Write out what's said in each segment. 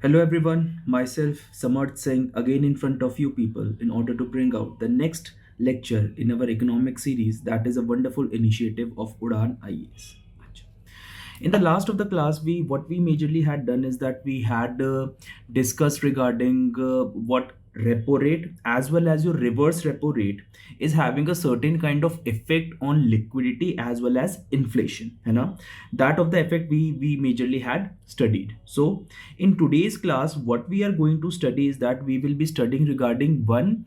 Hello everyone, myself Samarth Singh again in front of you people in order to bring out the next lecture in our economic series that is a wonderful initiative of Udan IAS. In the last of the class, we what we majorly had done is that we had discussed regarding what repo rate as well as your reverse repo rate is having a certain kind of effect on liquidity as well as inflation, you know, that of the effect we majorly had studied. So in today's class what we are going to study is that we will be studying regarding one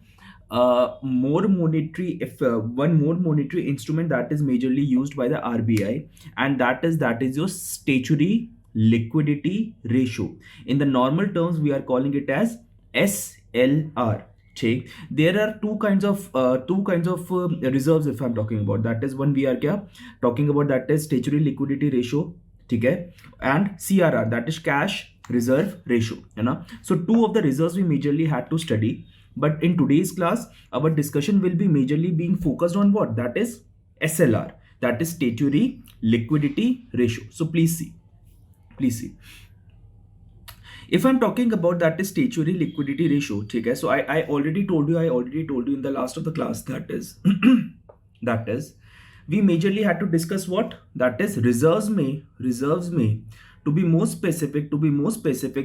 more monetary instrument that is majorly used by the RBI, and that is your statutory liquidity ratio. In the normal terms, we are calling it as SLR. ठीक. There are two kinds of reserves if I'm talking about. That is one we are क्या talking about, that is statutory liquidity ratio. ठीक है, and CRR, that is cash reserve ratio, है ना. So two of the reserves we majorly had to study, but in today's class our discussion will be majorly being focused on what, that is SLR, that is statutory liquidity ratio. So please see if I'm talking about that is statutory liquidity ratio. Okay, so I already told you in the last of the class that is that is we majorly had to discuss what, that is reserves may to be more specific,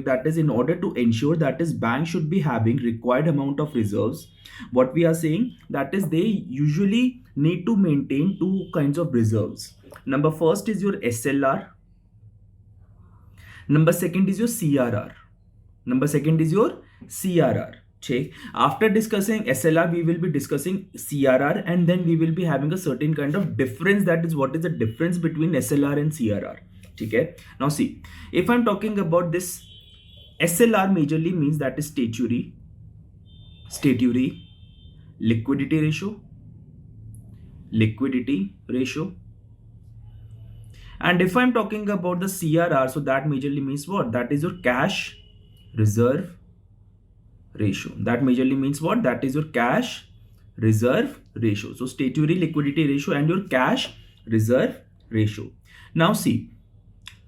that is in order to ensure that is bank should be having required amount of reserves. What we are saying, that is they usually need to maintain two kinds of reserves. Number first is your SLR, number second is your CRR. Number second is your CRR. Check. After discussing SLR, we will be discussing CRR, and then we will be having a certain kind of difference. That is, what is the difference between SLR and CRR. Okay. Now see, if I'm talking about this, SLR majorly means that is statutory liquidity ratio. And if I'm talking about the CRR, so that majorly means what? That is your cash reserve ratio. That majorly means what? That is your cash reserve ratio. So statutory liquidity ratio and your cash reserve ratio. Now see,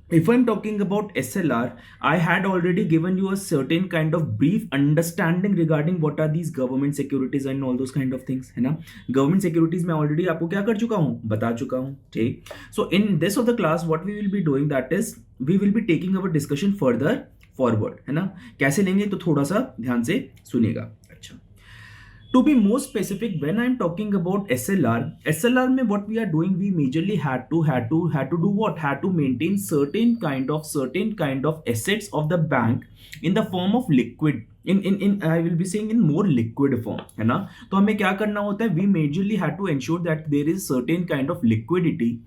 if I'm talking about SLR, I had already given you a certain kind of brief understanding regarding what are these government securities and all those kind of things, है ना. Government securities मैं already आपको क्या कर चुका हूँ, बता चुका हूँ. ठीक. So in this of the class, what we will be doing, that is we will be taking our discussion further forward, है ना. कैसे लेंगे तो थोड़ा सा ध्यान से सुनिएगा. अच्छा. To be more specific, when I'm talking about SLR में what we are doing, we majorly had to do what? Had to maintain certain kind of assets of the bank in the form of liquid. In I will be saying in more liquid form, है ना. तो हमें क्या करना होता है? We majorly had to ensure that there is certain kind of liquidity.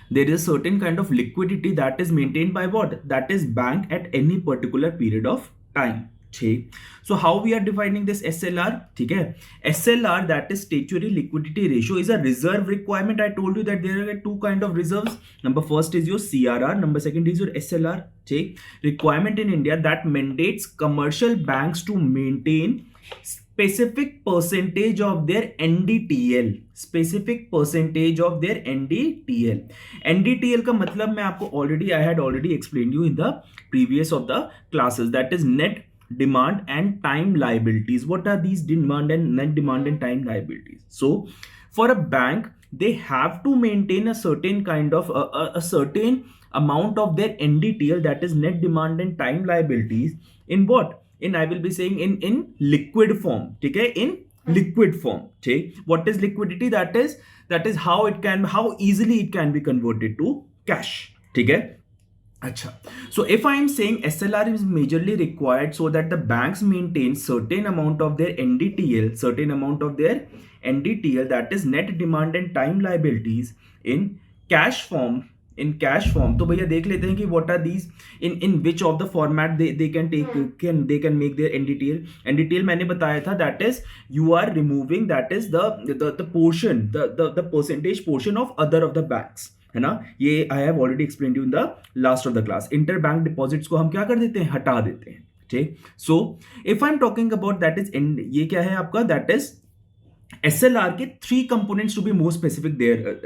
There is a certain kind of liquidity that is maintained by what? That is bank at any particular period of time. ठीक. So how we are defining this SLR? ठीक है. SLR, that is statutory liquidity ratio, is a reserve requirement. I told you that there are two kind of reserves. Number first is your CRR, number second is your SLR. ठीक. Requirement in India that mandates commercial banks to maintain specific percentage of their NDTL. Specific percentage of their NDTL. NDTL का मतलब मैं आपको I had already explained you in the previous of the classes, that is net demand and time liabilities. What are these net demand and time liabilities? So for a bank, they have to maintain a certain kind of a certain amount of their NDTL, that is net demand and time liabilities, in what? In, I will be saying, in liquid form. Okay, in liquid form. Okay, what is liquidity? That is how easily it can be converted to cash. Okay. Acha. So if I am saying SLR is majorly required so that the banks maintain certain amount of their NDTL, that is net demand and time liabilities, in cash form. तो भैया देख लेते हैं कि what are these, in which of the format they can make their NDTL मैंने बताया था, that is you are removing, that is the portion, the percentage portion of other of the banks, है ना. ये I have already explained you in the last of the class. Inter bank deposits को हम क्या कर देते हैं, हटा देते हैं. ठीक. So if I am talking about that is, ये क्या है आपका, दैट इज SLR के three components, to be more specific there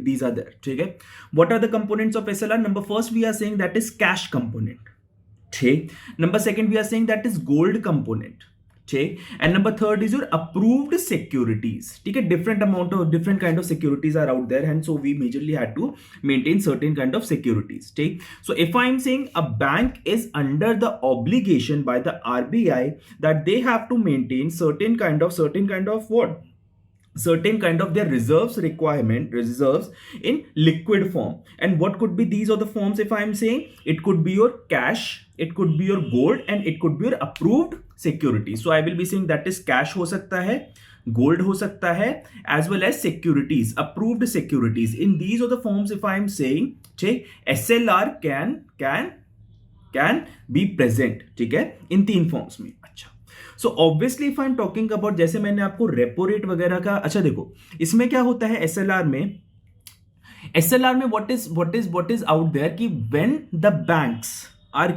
these are there. ठीक है. What are the components of SLR? Number first we are saying that is cash component. ठीक. Number second, we are saying that is gold component. ठीक. And number third is your approved securities. ठीक है, different kind of securities are out there, and so we majorly had to maintain certain kind of securities. ठीक. So if I am saying a bank is under the obligation by the RBI that they have to maintain certain kind of what? Certain kind of their reserves in liquid form. And what could be these are the forms? If I am saying, it could be your cash, it could be your gold, and it could be your approved security. So I will be saying that is cash हो सकता है, gold हो सकता है, as well as securities, approved securities. In these are the forms, if I am saying, ठीक, SLR can be present, ठीक है, इन तीन फॉर्म्स में. अच्छा, so obviously if I am talking about, जैसे मैंने आपको रेपो रेट वगैरह का, अच्छा देखो इसमें क्या होता है एसएलआर में, व्हाट इज आउट देयर कि when the banks are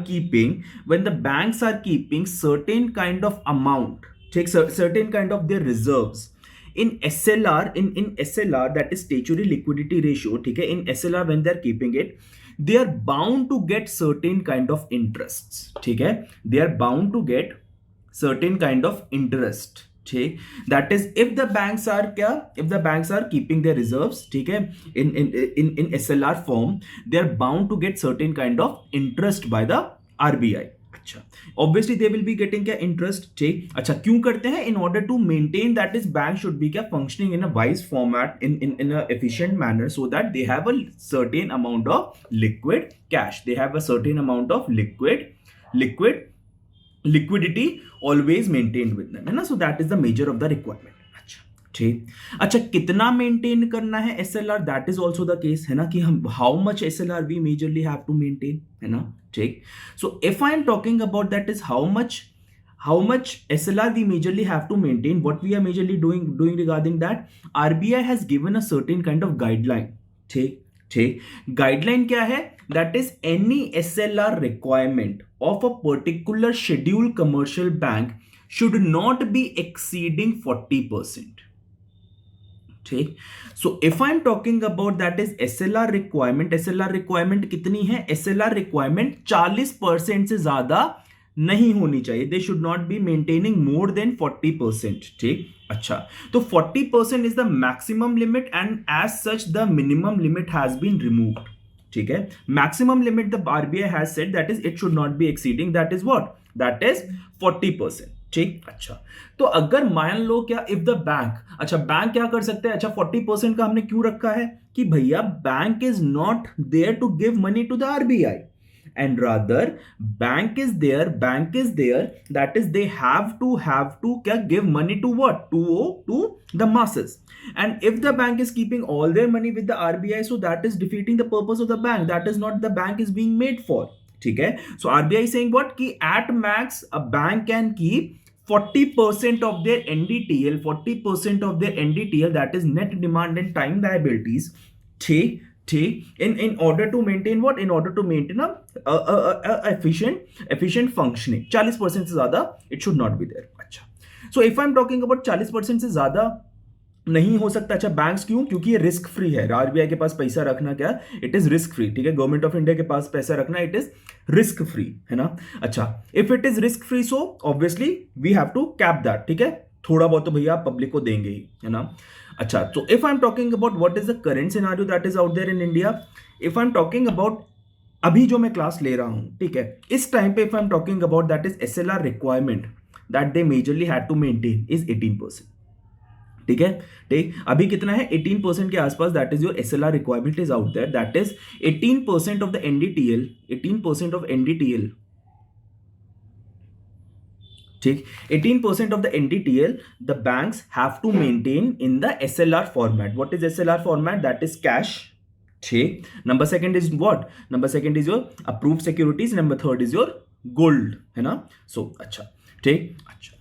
keeping certain kind of amount, ठीक, certain kind of their reserves in SLR, that is statutory liquidity ratio, ठीक है, in SLR when they are keeping it, they are bound to get certain kind of interests, ठीक है, they are bound to get certain kind of interest, ठीक. That is if the banks are keeping their reserves, ठीक है, in SLR form, they are bound to get certain kind of interest by the RBI. अच्छा, obviously they will be getting क्या interest, ठीक. अच्छा, क्यों करते हैं? In order to maintain that is bank should be क्या functioning in a wise format, in a efficient manner, so that they have a certain amount of liquid cash, they have a certain amount of liquidity always maintained with them, है ना. So that is the major of the requirement. ठीक. अच्छा, कितना maintain करना है SLR, that is also the case, है ना, कि हम how much SLR we majorly have to maintain, है ना. ठीक. So if I am talking about that is how much SLR we majorly have to maintain, what we are majorly doing regarding that, RBI has given a certain kind of guideline. ठीक. Guideline क्या है? That is any SLR requirement of a particular scheduled commercial bank should not be exceeding 40%. ठीक. So if I am talking about that is SLR requirement कितनी है? SLR requirement 40% से ज्यादा नहीं होनी चाहिए. They should not be maintaining more than 40%. ठीक. अच्छा, तो 40% is the maximum limit, and as such the minimum limit has been removed. ठीक है, maximum limit the RBI has said that is it should not be exceeding, that is what, that is 40%. ठीक. अच्छा, तो अगर मान लो क्या if the bank, अच्छा बैंक क्या कर सकते हैं? अच्छा, 40% का हमने क्यों रखा है कि भैया bank is not there to give money to the RBI, and rather bank is there that is they have to क्या give money to what, to the masses. And if the bank is keeping all their money with the RBI, so that is defeating the purpose of the bank. That is not the bank is being made for. ठीक है. So RBI is saying what, कि at max a bank can keep 40% of their NDTL, that is net demand and time liabilities, ठीक, in order to maintain what, in order to maintain a efficient functioning. 40% से ज्यादा it should not be there. अच्छा, so if I'm talking about 40% से ज्यादा नहीं हो सकता. अच्छा, बैंक्स क्यों? क्योंकि ये रिस्क फ्री है. आरबीआई के पास पैसा रखना क्या, इट इज रिस्क फ्री. ठीक है, गवर्नमेंट ऑफ इंडिया के पास पैसा रखना, इट इज रिस्क फ्री, है ना. अच्छा, if it is risk free, so obviously we have to cap that. ठीक है, थोड़ा बहुत तो भैया आप पब्लिक को देंगे ही, है ना. अच्छा, तो if I am talking about what is the current scenario that is out there in India, if I am talking about अभी जो मैं क्लास ले रहा हूं, ठीक है, इस टाइम पे if I am talking about that is SLR requirement that they majorly had to maintain is 18%. ठीक है. ठीक, अभी कितना है? 18% के आसपास. That is your SLR requirement is out there, that is 18% of the NDTL, 18% of NDTL. ठीक, 18% of the NDTL the banks have to maintain in the SLR format. What is SLR format? That is cash. ठीक. Number second is what? Number second is your approved securities. Number third is your gold, है ना. So अच्छा, ठीक. अच्छा,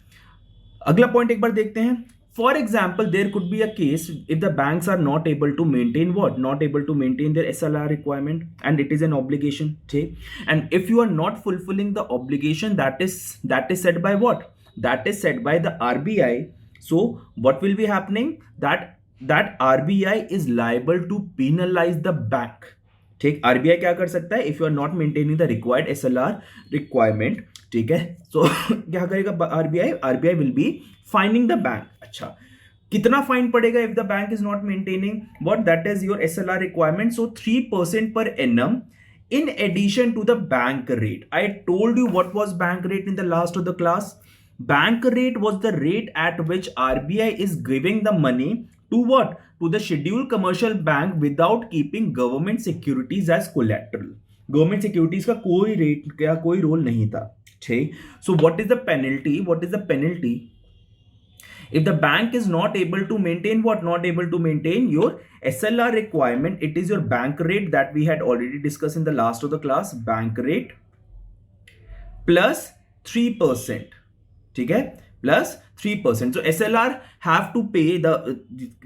अगला point एक बार देखते हैं. For example, there could be a case if the banks are not able to maintain what? Not able to maintain their SLR requirement, and it is an obligation. Okay? And if you are not fulfilling the obligation, that is set by what? That is set by the RBI. So what will be happening? That RBI is liable to penalize the bank. ठीक, RBI क्या कर सकता है, if you are not maintaining the required SLR requirement, ठीक है, so क्या करेगा RBI, RBI will be fining the bank. अच्छा, कितना फाइन पड़ेगा if the bank is not maintaining what, that is your SLR requirement, so 3% per annum in addition to the bank rate. I told you what was bank rate in the last of the class. Bank rate was the rate at which RBI is giving the money to what, to the scheduled commercial bank without keeping government securities as collateral. Government securities का कोई rate का कोई role नहीं था. ठीक, so what is the penalty, what is the penalty if the bank is not able to maintain what, not able to maintain your SLR requirement, it is your bank rate that we had already discussed in the last of the class, bank rate plus 3%, ठीक है, plus 3%. So SLR have to pay the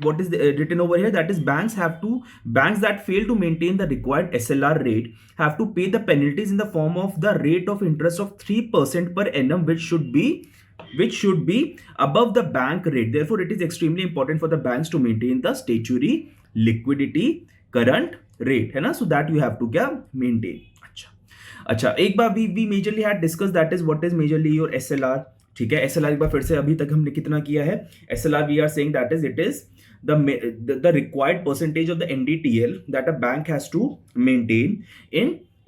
what is the, written over here, that is banks that fail to maintain the required SLR rate have to pay the penalties in the form of the rate of interest of 3% per annum, which should be above the bank rate. Therefore, it is extremely important for the banks to maintain the statutory liquidity current rate, है ना, so that you have to क्या maintain. अच्छा, एक बार we majorly had discussed, that is what is majorly your SLR. ठीक है, SLR एक बार फिर से, अभी तक हमने कितना किया है SLR, we are saying that is it is the required percentage of the NDTL that a bank has to maintain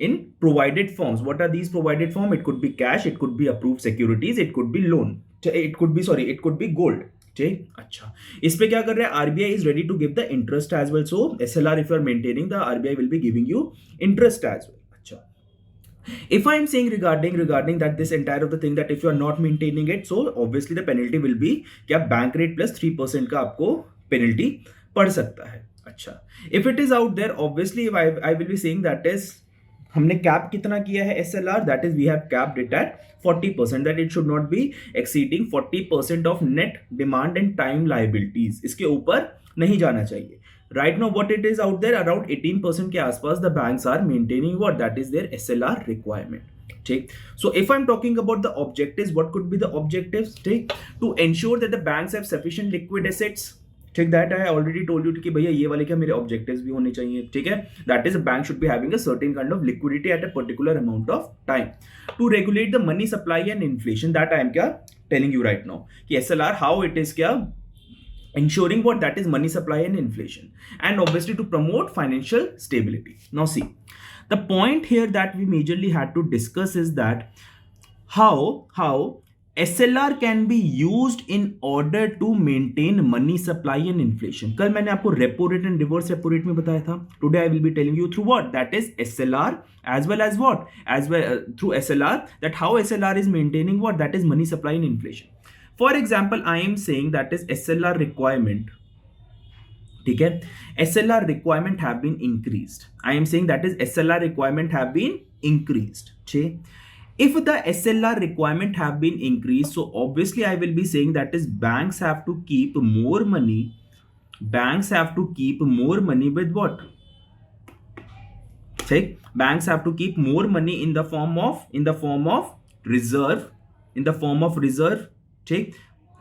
in provided forms. What are these provided form? It could be cash, it could be approved securities, it could be loan, it could be gold. ठीक, अच्छा, इस पे क्या कर रहे हैं, RBI is ready to give the interest as well. So SLR, if you are maintaining, the RBI will be giving you interest as well. अच्छा, if I am saying regarding that this entire of the thing, that if you are not maintaining it, so obviously the penalty will be क्या, bank rate plus 3% का आपको penalty पड़ सकता है. अच्छा, if it is out there, obviously I will be saying that is, हमने cap कितना किया है SLR, that is we have capped it at 40%, that it should not be exceeding 40% of net demand and time liabilities, इसके ऊपर नहीं जाना चाहिए. Right now what it is out there, around 18% के आसपास the banks are maintaining what, that is their SLR requirement. ठीक, so if I am talking about the objectives, what could be the objectives, ठीक, to ensure that the banks have sufficient liquid assets. ठीक, that I already told you कि भैया ये वाले क्या मेरे objectives भी होने चाहिए. ठीक है, that is bank should be having a certain kind of liquidity at a particular amount of time to regulate the money supply and inflation. That I am क्या टेलिंग यू राइट नाउ कि SLR how it is क्या ensuring what, that is money supply and inflation, and obviously to promote financial stability. Now see, the point here that we majorly had to discuss is that how SLR can be used in order to maintain money supply and inflation. कल मैंने आपको repo rate and reverse repo rate में बताया था. Today I will be telling you through what, that is SLR, as well as what, as well through SLR, that how SLR is maintaining what, that is money supply and inflation. For example, I am saying that is SLR requirement. ठीक है, SLR requirement have been increased. I am saying that is SLR requirement have been increased. ठीक, if the SLR requirement have been increased, so obviously I will be saying that is banks have to keep more money. Banks have to keep more money with what? ठीक, banks have to keep more money in the form of reserve, in the form of reserve. ठीक,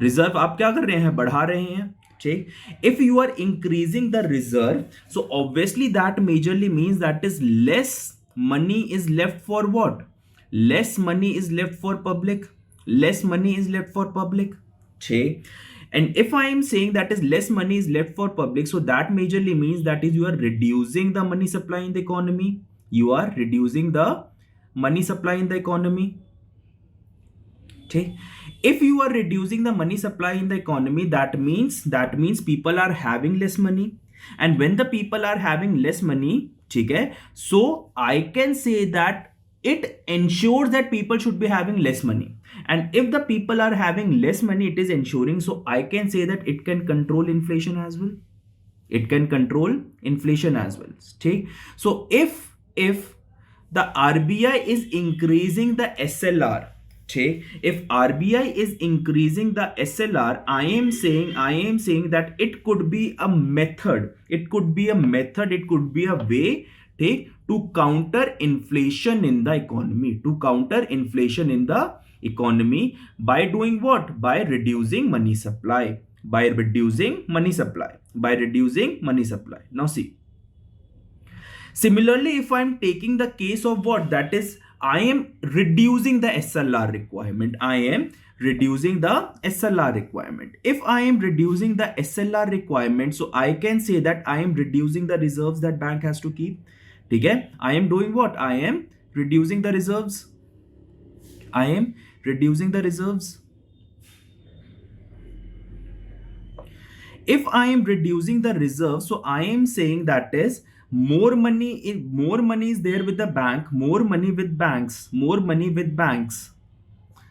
reserve आप क्या कर रहे हैं, बढ़ा रहे हैं. ठीक, if you are increasing the reserve, so obviously that majorly means that is less money is left for what, less money is left for public, less money is left for public. ठीक, and if I am saying that is less money is left for public, so that majorly means that is you are reducing the money supply in the economy, you are reducing the money supply in the economy. ठीक, if you are reducing the money supply in the economy, that means people are having less money, and when the people are having less money, ठीक है, so I can say that it ensures that people should be having less money, and if the people are having less money, it is ensuring, so I can say that it can control inflation as well, it can control inflation as well. ठीक, so if the RBI is increasing the SLR, if RBI is increasing the SLR, I am saying that it could be a method, it could be a way, to counter inflation in the economy, by doing what, by reducing money supply, Now see, Similarly, if I'm taking the case of what, that is, I am reducing the SLR requirement. I am reducing the SLR requirement. If I am reducing the SLR requirement, so I can say that I am reducing the reserves that bank has to keep. ठीक है, I am doing what? I am reducing the reserves. I am reducing the reserves. If I am reducing the reserve, so I am saying that is more money is there with the bank, more money with banks, more money with banks,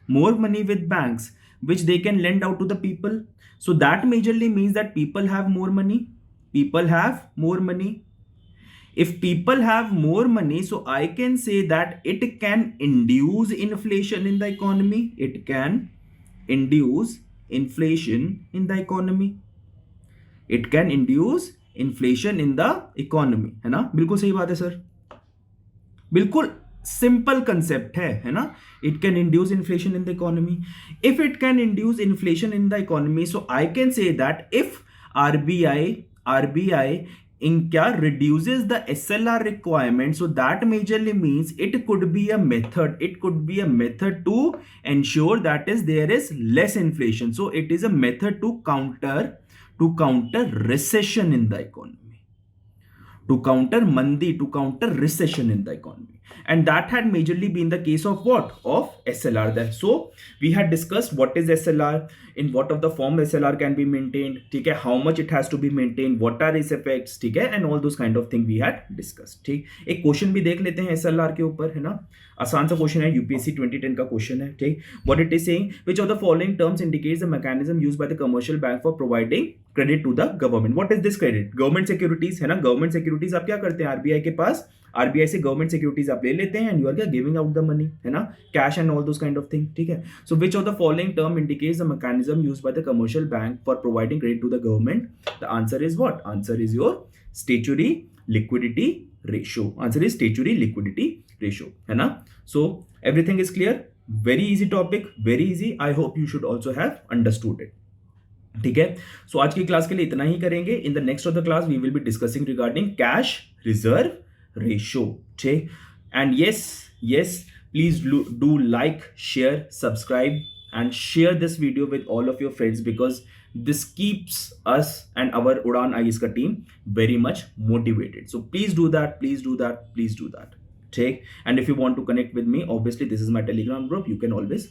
more money with banks, which they can lend out to the people. So that majorly means that people have more money. People have more money. If people have more money, so I can say that it can induce inflation in the economy. It can induce inflation in the economy. It can induce inflation in the economy, है ना? बिल्कुल सही बात है sir, बिल्कुल simple concept है ना? It can induce inflation in the economy. If it can induce inflation in the economy, so I can say that if RBI in क्या reduces the SLR requirement, so that majorly means it could be a method to ensure that is there is less inflation. So it is a method to counter recession in the economy, to counter mandi, to counter recession in the economy. And that had majorly been the case of what? Of SLR. That so we had discussed what is SLR, in what of the form SLR can be maintained, ठीक है, how much it has to be maintained, what are its effects, ठीक है, and all those kind of thing we had discussed. ठीक, एक question भी देख लेते हैं SLR के ऊपर, है ना? आसान सा क्वेश्चन है, यूपीएससी 2010 का क्वेश्चन है. ठीक, what it is saying, which of the following terms indicates the mechanism used by the commercial bank for providing credit to the government. What is this credit? Government securities, है ना? Government securities आप क्या करते हैं? RBI के पास, RBI से government securities आप ले लेते हैं and you are giving out the money, है ना? Cash and all those kind of thing. ठीक है, so which of the following term indicates the mechanism used by the commercial bank for providing credit to the government? The answer is what? Answer is your statutory liquidity ratio. Answer is statutory liquidity ratio, है ना? सो everything is clear, very easy topic, very easy. I hope you should also have understood it. ठीक है, सो आज की class के लिए इतना ही करेंगे. In the next of the class we will be discussing regarding cash reserve ratio. ठीक, and yes please do like, share, subscribe and share this video with all of your friends, because this keeps us and our Udaan IAS ka team very much motivated. So please do that. Take, and if you want to connect with me, obviously this is my Telegram group. You can always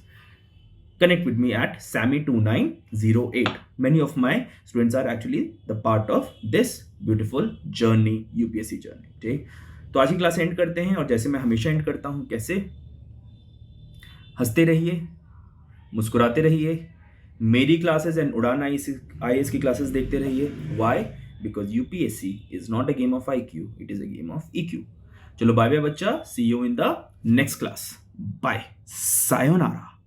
connect with me at Sammy2908. Many of my students are actually the part of this beautiful journey, UPSC journey. ठीक, तो आज की class and करते हैं, और जैसे मैं हमेशा एंड करता हूं, कैसे? हंसते रहिए, मुस्कुराते रहिए, मेरी क्लासेस एंड उड़ान IAS की क्लासेस देखते रहिए. Why? Because UPSC is not a game of IQ, it is a game of EQ. चलो बाय बाय बच्चा, see you in the next class. Bye, sayonara.